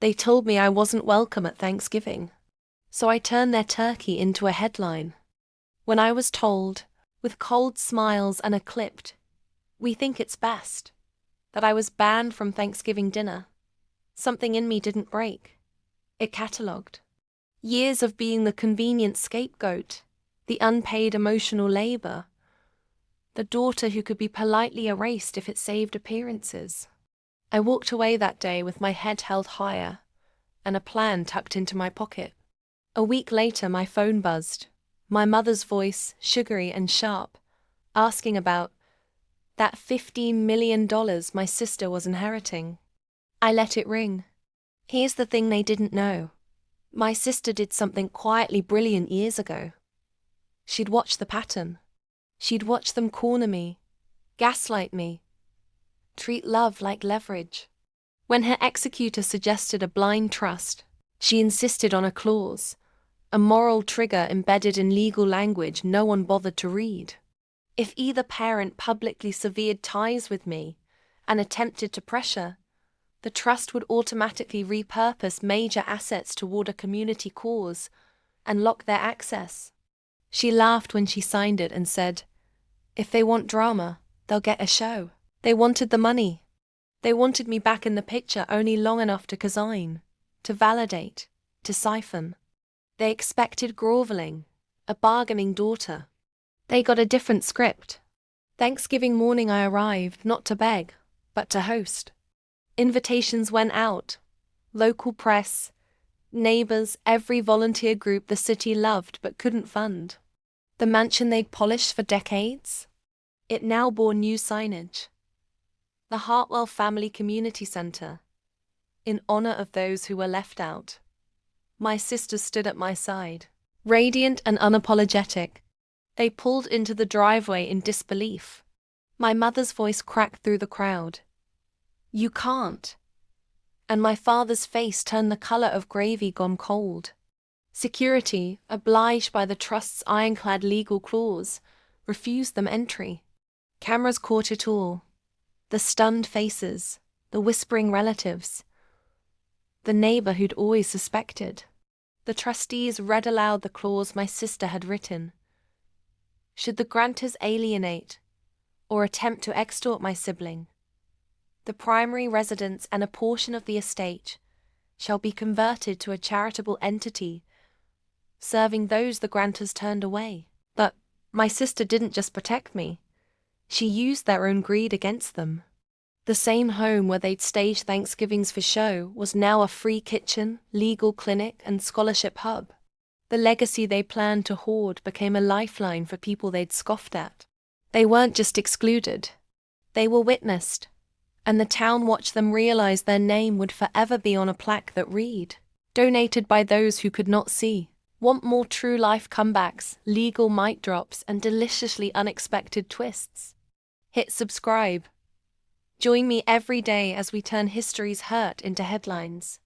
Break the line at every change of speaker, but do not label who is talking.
They told me I wasn't welcome at Thanksgiving. So I turned their turkey into a headline. When I was told, with cold smiles and a clipped, "We think it's best," that I was banned from Thanksgiving dinner, something in me didn't break. It catalogued. Years of being the convenient scapegoat, the unpaid emotional labor, the daughter who could be politely erased if it saved appearances. I walked away that day with my head held higher and a plan tucked into my pocket. A week later, my phone buzzed, my mother's voice, sugary and sharp, asking about that $15 million my sister was inheriting. I let it ring. Here's the thing they didn't know. My sister did something quietly brilliant years ago. She'd watched the pattern. She'd watched them corner me, gaslight me, treat love like leverage. When her executor suggested a blind trust, she insisted on a clause, a moral trigger embedded in legal language no one bothered to read. If either parent publicly severed ties with me and attempted to pressure, the trust would automatically repurpose major assets toward a community cause and lock their access. She laughed when she signed it and said, "If they want drama, they'll get a show." They wanted the money. They wanted me back in the picture only long enough to cosign, to validate, to siphon. They expected groveling, a bargaining daughter. They got a different script. Thanksgiving morning I arrived, not to beg, but to host. Invitations went out. Local press, neighbors, every volunteer group the city loved but couldn't fund. The mansion they'd polished for decades? It now bore new signage. The Hartwell Family Community Center, in honor of those who were left out. My sisters stood at my side, radiant and unapologetic. They pulled into the driveway in disbelief. My mother's voice cracked through the crowd. "You can't." And my father's face turned the color of gravy gone cold. Security, obliged by the trust's ironclad legal clause, refused them entry. Cameras caught it all. The stunned faces, the whispering relatives, the neighbor who'd always suspected. The trustees read aloud the clause my sister had written. Should the grantors alienate or attempt to extort my sibling, the primary residence and a portion of the estate shall be converted to a charitable entity, serving those the grantors turned away. But my sister didn't just protect me. She used their own greed against them. The same home where they'd staged Thanksgivings for show was now a free kitchen, legal clinic, and scholarship hub. The legacy they planned to hoard became a lifeline for people they'd scoffed at. They weren't just excluded. They were witnessed, and the town watched them realize their name would forever be on a plaque that read, "Donated by those who could not see." Want more true-life comebacks, legal mic drops, and deliciously unexpected twists? Hit subscribe. Join me every day as we turn history's hurt into headlines.